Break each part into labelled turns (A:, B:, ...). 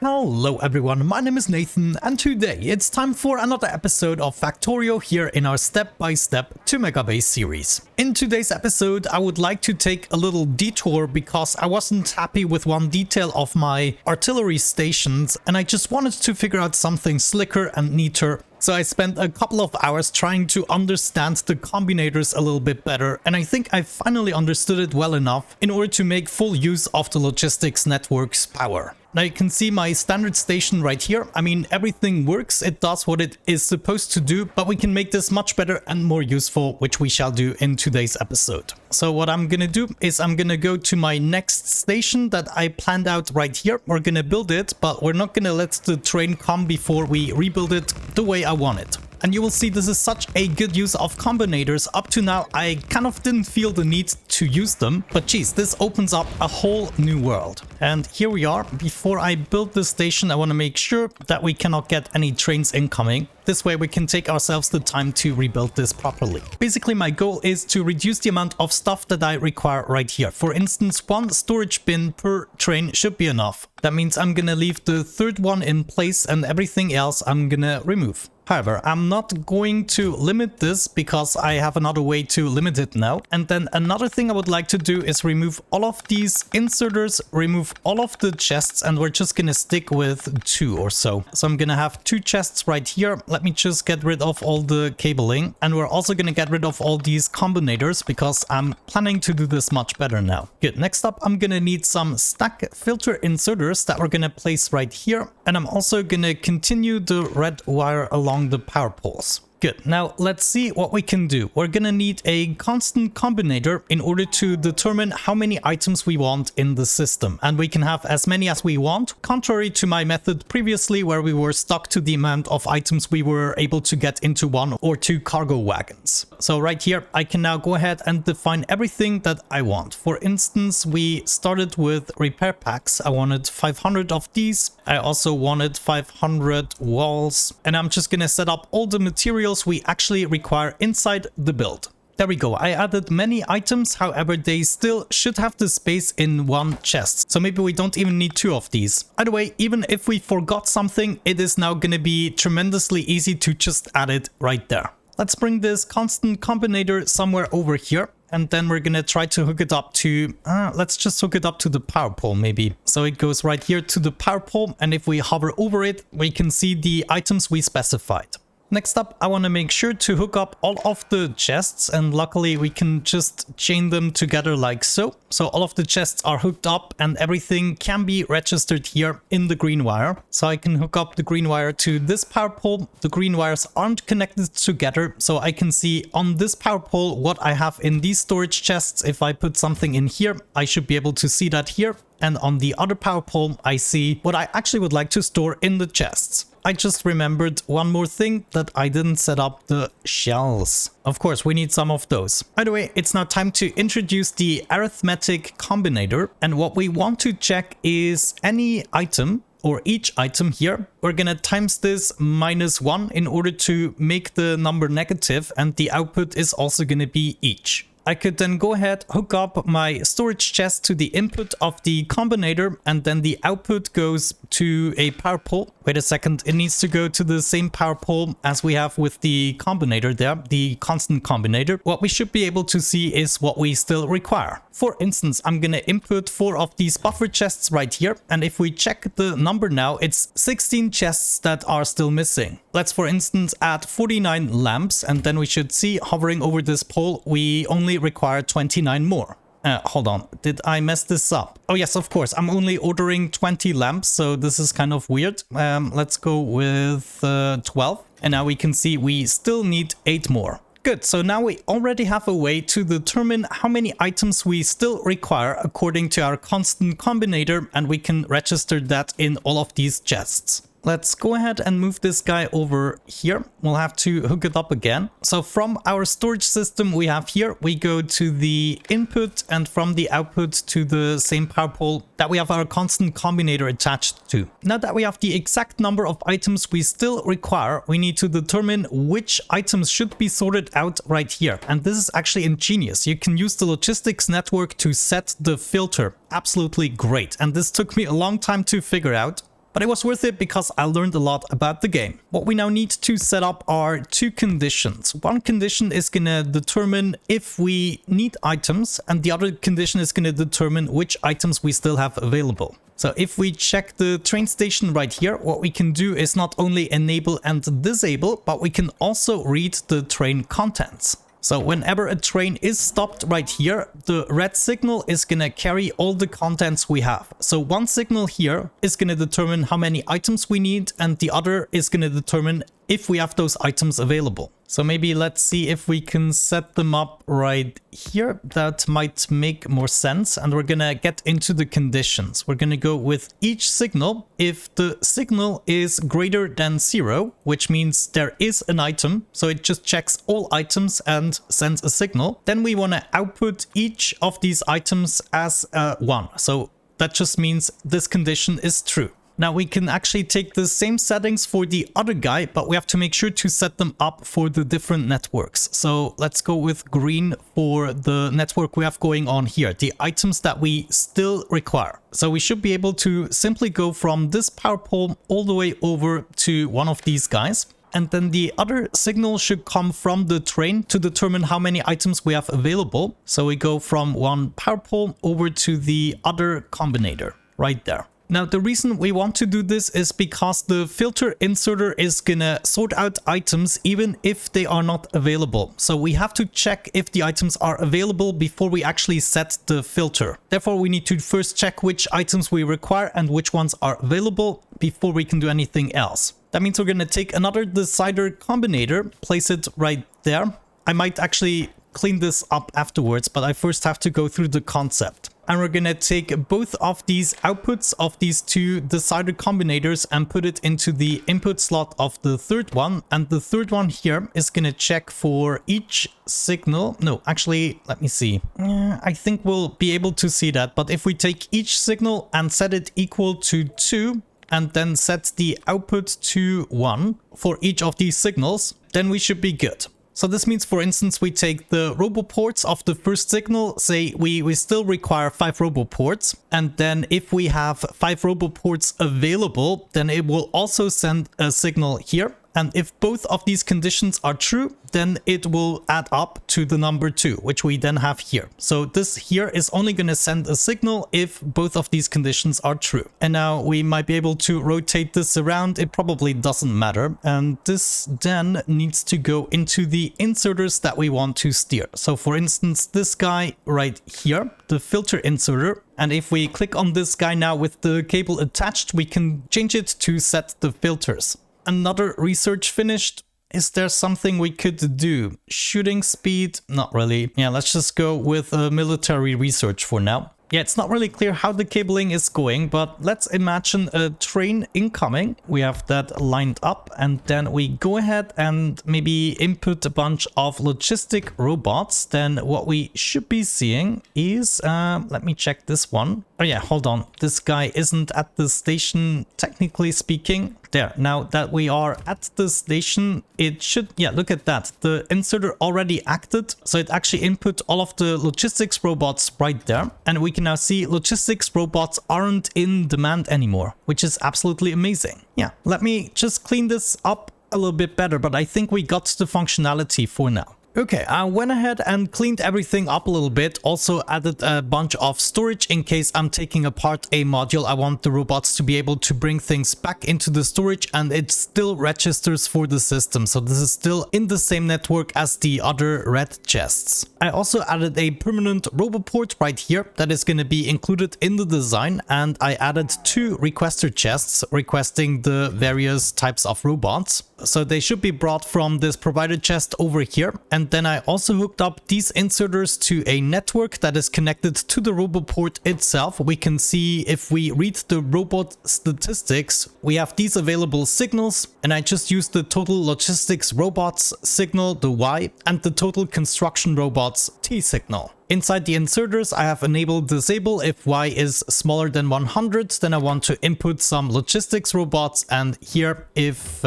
A: Hello everyone, my name is Nathan and today it's time for another episode of Factorio here in our step-by-step to Megabase series. In today's episode I would like to take a little detour because I wasn't happy with one detail of my artillery stations and I just wanted to figure out something slicker and neater. So I spent a couple of hours trying to understand the combinators a little bit better, and I think I finally understood it well enough in order to make full use of the logistics network's power. Now you can see my standard station right here. I mean, everything works, it does what it is supposed to do, but we can make this much better and more useful, which we shall do in today's episode. So what I'm gonna do is I'm gonna go to my next station that I planned out right here. We're gonna build it, but we're not gonna let the train come before we rebuild it the way I want it. And you will see this is such a good use of combinators. Up to now, I kind of didn't feel the need to use them, but geez, this opens up a whole new world. And here we are. Before I build this station, I want to make sure that we cannot get any trains incoming. This way we can take ourselves the time to rebuild this properly. Basically, my goal is to reduce the amount of stuff that I require right here. For instance, one storage bin per train should be enough. That means I'm gonna leave the third one in place and everything else I'm gonna remove. However, I'm not going to limit this because I have another way to limit it now. And then another thing I would like to do is remove all of these inserters, remove all of the chests, and we're just gonna stick with 2 or so. So I'm gonna have 2 chests right here. Let me just get rid of all the cabling. And we're also gonna get rid of all these combinators because I'm planning to do this much better now. Good, next up I'm gonna need some stack filter inserters that we're gonna place right here. And I'm also gonna continue the red wire along the power poles. Good. Now let's see what we can do. We're gonna need a constant combinator in order to determine how many items we want in the system. And we can have as many as we want, contrary to my method previously where we were stuck to the amount of items we were able to get into 1 or 2 cargo wagons. So right here, I can now go ahead and define everything that I want. For instance, we started with repair packs. I wanted 500 of these. I also wanted 500 walls. And I'm just gonna set up all the materials we actually require inside the build. There we go. I added many items, however, they still should have the space in one chest. So maybe we don't even need 2 of these. Either way, even if we forgot something, it is now going to be tremendously easy to just add it right there. Let's bring this constant combinator somewhere over here. And then we're gonna try to hook it up to, let's just hook it up to the power pole maybe. So it goes right here to the power pole. And if we hover over it, we can see the items we specified. Next up, I want to make sure to hook up all of the chests, and luckily we can just chain them together like so. So all of the chests are hooked up and everything can be registered here in the green wire. So I can hook up the green wire to this power pole. The green wires aren't connected together, so I can see on this power pole what I have in these storage chests. If I put something in here, I should be able to see that here. And on the other power pole, I see what I actually would like to store in the chests. I just remembered one more thing, that I didn't set up the shells. Of course, we need some of those. Either way, it's now time to introduce the arithmetic combinator. And what we want to check is any item or each item here. We're gonna times this -1 in order to make the number negative, and the output is also gonna be each. I could then go ahead, hook up my storage chest to the input of the combinator, and then the output goes to a power pole. Wait a second, it needs to go to the same power pole as we have with the combinator there, the constant combinator. What we should be able to see is what we still require. For instance, I'm gonna input 4 of these buffer chests right here, and if we check the number now, it's 16 chests that are still missing. Let's for instance add 49 lamps, and then we should see, hovering over this pole, we only require 29 more. Hold on, did I mess this up? Oh yes, of course, I'm only ordering 20 lamps, so this is kind of weird. Let's go with 12, and now we can see we still need 8 more. Good, so now we already have a way to determine how many items we still require according to our constant combinator, and we can register that in all of these chests. Let's go ahead and move this guy over here. We'll have to hook it up again. So from our storage system we have here, we go to the input, and from the output to the same power pole that we have our constant combinator attached to. Now that we have the exact number of items we still require, we need to determine which items should be sorted out right here. And this is actually ingenious. You can use the logistics network to set the filter. Absolutely great. And this took me a long time to figure out. but it was worth it because I learned a lot about the game. What we now need to set up are two conditions. One condition is gonna determine if we need items, and the other condition is gonna determine which items we still have available. So if we check the train station right here, what we can do is not only enable and disable, but we can also read the train contents. So whenever a train is stopped right here, the red signal is gonna carry all the contents we have. So one signal here is gonna determine how many items we need, and the other is gonna determine if we have those items available. So maybe let's see if we can set them up right here. That might make more sense. And we're gonna get into the conditions. We're gonna go with each signal. If the signal is greater than 0, which means there is an item, so it just checks all items and sends a signal, then we wanna output each of these items as 1. So that just means this condition is true. Now we can actually take the same settings for the other guy, but we have to make sure to set them up for the different networks. So let's go with green for the network we have going on here, the items that we still require. So we should be able to simply go from this power pole all the way over to one of these guys. And then the other signal should come from the train to determine how many items we have available. So we go from one power pole over to the other combinator right there. Now, the reason we want to do this is because the filter inserter is gonna sort out items even if they are not available. So we have to check if the items are available before we actually set the filter. Therefore, we need to first check which items we require and which ones are available before we can do anything else. That means we're gonna take another decider combinator, place it right there. I might actually clean this up afterwards, but I first have to go through the concept. And we're gonna take both of these outputs of these two decider combinators and put it into the input slot of the third one. And the third one here is gonna check for each signal. No, actually, let me see. I think we'll be able to see that. But if we take each signal and set it equal to 2, and then set the output to 1 for each of these signals, then we should be good. So this means, for instance, we take the roboports of the first signal, say we still require 5 roboports, and then if we have 5 roboports available, then it will also send a signal here. And if both of these conditions are true, then it will add up to the number 2, which we then have here. So this here is only going to send a signal if both of these conditions are true. And now we might be able to rotate this around. It probably doesn't matter. And this then needs to go into the inserters that we want to steer. So for instance, this guy right here, the filter inserter. And if we click on this guy now with the cable attached, we can change it to set the filters. Another research finished. Is there something we could do? Shooting speed? Not really. Yeah, let's just go with military research for now. Yeah, it's not really clear how the cabling is going, but let's imagine a train incoming. We have that lined up, and then we go ahead and maybe input a bunch of logistic robots. Then what we should be seeing is, let me check this one. Oh yeah, hold on. This guy isn't at the station, technically speaking. There, now that we are at the station, it should, yeah, look at that. The inserter already acted, so it actually input all of the logistics robots right there. And we can now see logistics robots aren't in demand anymore, which is absolutely amazing. Yeah, let me just clean this up a little bit better, but I think we got the functionality for now. Okay, I went ahead and cleaned everything up a little bit. Also added a bunch of storage in case I'm taking apart a module. I want the robots to be able to bring things back into the storage, and it still registers for the system. So this is still in the same network as the other red chests. I also added a permanent roboport right here that is going to be included in the design. And I added 2 requester chests requesting the various types of robots. So they should be brought from this provided chest over here. And then I also hooked up these inserters to a network that is connected to the roboport itself. We can see if we read the robot statistics, we have these available signals, and I just used the total logistics robots signal, the Y, and the total construction robots T signal. Inside the inserters, I have enabled disable if Y is smaller than 100, then I want to input some logistics robots, and here if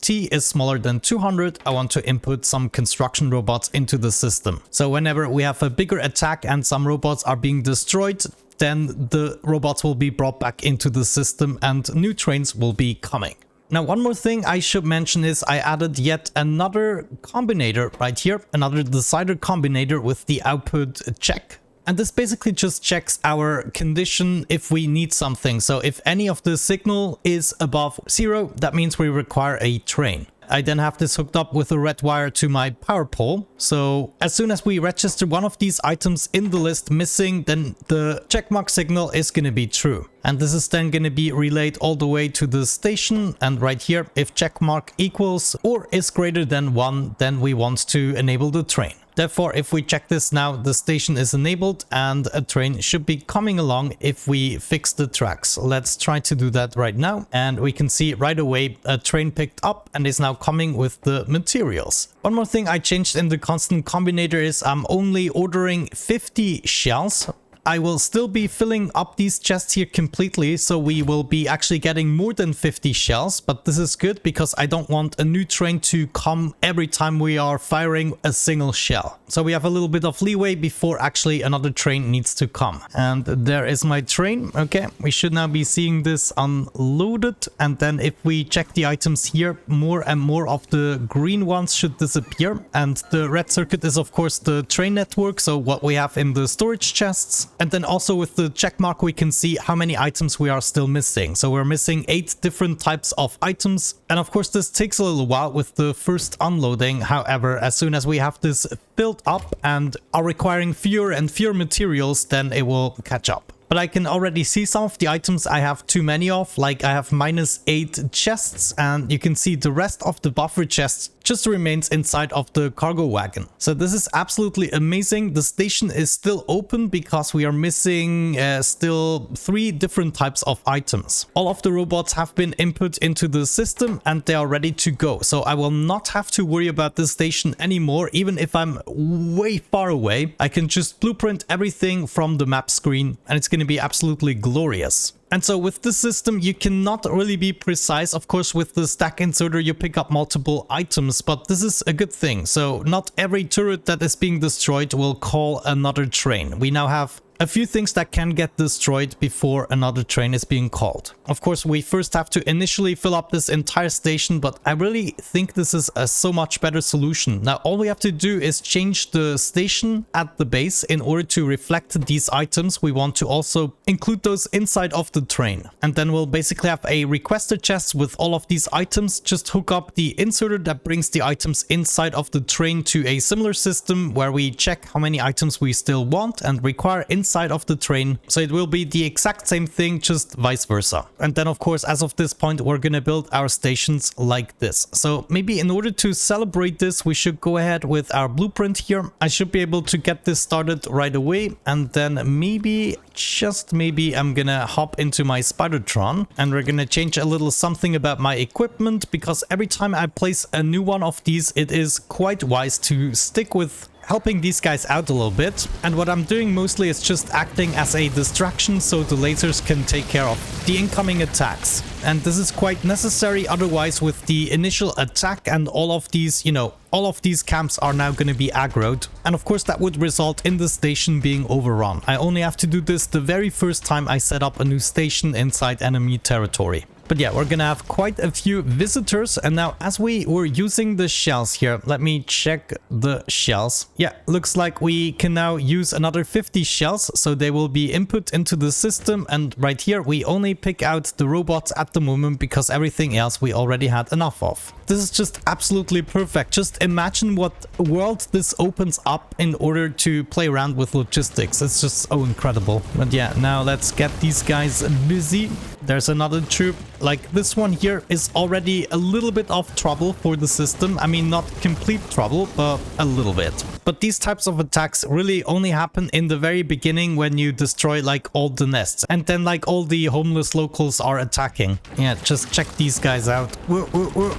A: T is smaller than 200, I want to input some construction robots into the system. So whenever we have a bigger attack and some robots are being destroyed, then the robots will be brought back into the system and new trains will be coming. Now, one more thing I should mention is I added yet another combinator right here, another decider combinator with the output check. And this basically just checks our condition if we need something. So if any of the signal is above 0, that means we require a train. I then have this hooked up with a red wire to my power pole. So as soon as we register one of these items in the list missing, then the checkmark signal is going to be true. And this is then going to be relayed all the way to the station. And right here, if checkmark equals or is greater than 1, then we want to enable the train. Therefore, if we check this now, the station is enabled and a train should be coming along if we fix the tracks. Let's try to do that right now. And we can see right away a train picked up and is now coming with the materials. One more thing I changed in the constant combinator is I'm only ordering 50 shells. I will still be filling up these chests here completely, so we will be actually getting more than 50 shells, but this is good because I don't want a new train to come every time we are firing a single shell. So we have a little bit of leeway before actually another train needs to come. And there is my train. Okay, we should now be seeing this unloaded, and then if we check the items here, more and more of the green ones should disappear, and the red circuit is of course the train network, so what we have in the storage chests. And then also with the check mark, we can see how many items we are still missing. So we're missing 8 different types of items. And of course, this takes a little while with the first unloading. However, as soon as we have this filled up and are requiring fewer and fewer materials, then it will catch up. But I can already see some of the items I have too many of, like I have -8 chests, and you can see the rest of the buffer chests just remains inside of the cargo wagon. So this is absolutely amazing. The station is still open because we are missing still 3 different types of items. All of the robots have been input into the system and they are ready to go. So I will not have to worry about this station anymore. Even if I'm way far away, I can just blueprint everything from the map screen and it's going to be absolutely glorious. And so with this system, you cannot really be precise. Of course, with the stack inserter, you pick up multiple items, but this is a good thing. So not every turret that is being destroyed will call another train. We now have a few things that can get destroyed before another train is being called. Of course, we first have to initially fill up this entire station, but I really think this is a so much better solution. Now, all we have to do is change the station at the base in order to reflect these items. We want to also include those inside of the train. And then we'll basically have a requester chest with all of these items. Just hook up the inserter that brings the items inside of the train to a similar system where we check how many items we still want and require inside of the train. So it will be the exact same thing, just vice versa. And then of course, as of this point, we're gonna build our stations like this. So maybe in order to celebrate this, we should go ahead with our blueprint here. I should be able to get this started right away. And then maybe, just maybe, I'm gonna hop into my Spidertron and we're gonna change a little something about my equipment, because every time I place a new one of these, it is quite wise to stick with helping these guys out a little bit. And what I'm doing mostly is just acting as a distraction so the lasers can take care of the incoming attacks. And this is quite necessary, otherwise with the initial attack and all of these, all of these camps are now going to be aggroed. And of course that would result in the station being overrun. I only have to do this the very first time I set up a new station inside enemy territory. But yeah, we're gonna have quite a few visitors. And now as we were using the shells here, let me check the shells. Yeah, looks like we can now use another 50 shells. So they will be input into the system. And right here, we only pick out the robots at the moment because everything else we already had enough of. This is just absolutely perfect. Just imagine what world this opens up in order to play around with logistics. It's just so incredible. But yeah, now let's get these guys busy. There's another troop. Like this one here is already a little bit of trouble for the system. I mean, not complete trouble, but a little bit. But these types of attacks really only happen in the very beginning when you destroy like all the nests. And then like all the homeless locals are attacking. Yeah, just check these guys out.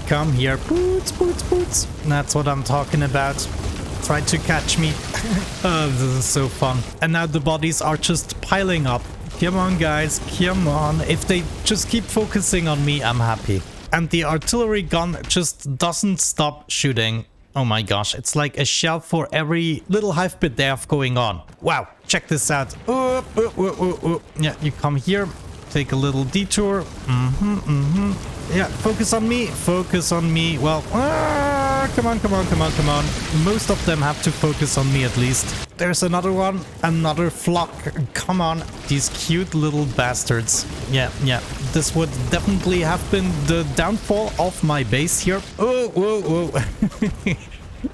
A: Come here. Boots, boots, boots. That's what I'm talking about. Try to catch me. Oh, this is so fun. And now the bodies are just piling up. Come on, guys. Come on. If they just keep focusing on me, I'm happy. And the artillery gun just doesn't stop shooting. Oh my gosh. It's like a shell for every little hive bit they have going on. Wow. Check this out. Yeah, you come here. Take a little detour. Yeah, focus on me. Focus on me. Well, come on. Most of them have to focus on me at least. There's another one. Another flock. Come on. These cute little bastards. Yeah. This would definitely have been the downfall of my base here. Whoa.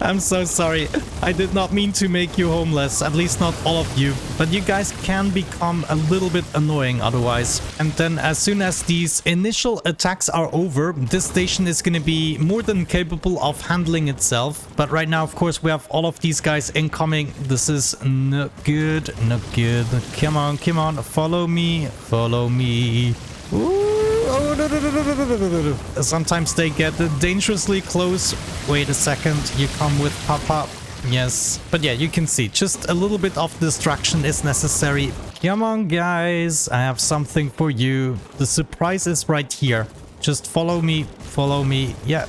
A: I'm so sorry. I did not mean to make you homeless, at least not all of you. But you guys can become a little bit annoying otherwise. And then as soon as these initial attacks are over, this station is going to be more than capable of handling itself. But right now, of course, we have all of these guys incoming. This is not good. Come on. Follow me. Ooh. Oh, no. Sometimes they get dangerously close. Wait a second, you come with Papa. Yes, but yeah, you can see just a little bit of distraction is necessary. Come on, guys, I have something for you. The surprise is right here. Just follow me. Yeah.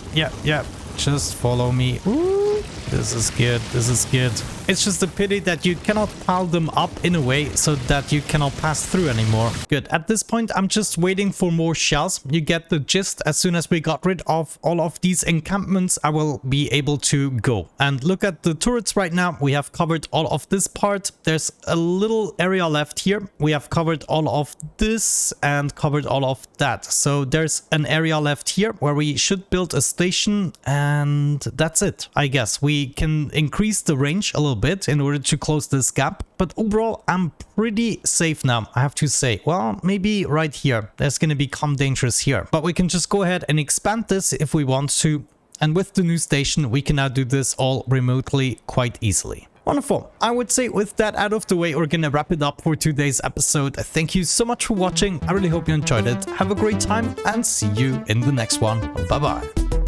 A: Just follow me. Ooh, this is good. It's just a pity that you cannot pile them up in a way so that you cannot pass through anymore. Good. At this point, I'm just waiting for more shells. You get the gist. As soon as we got rid of all of these encampments, I will be able to go. And look at the turrets right now. We have covered all of this part. There's a little area left here. We have covered all of this and covered all of that. So there's an area left here where we should build a station, and that's it. I guess we can increase the range a little bit in order to close this gap, but overall I'm pretty safe now, I have to say. Well, maybe right here there's going to become dangerous here, but we can just go ahead and expand this if we want to, and with the new station we can now do this all remotely quite easily. Wonderful. I would say with that out of the way, we're gonna wrap it up for today's episode. Thank you so much for watching. I really hope you enjoyed it. Have a great time and see you in the next one. Bye bye.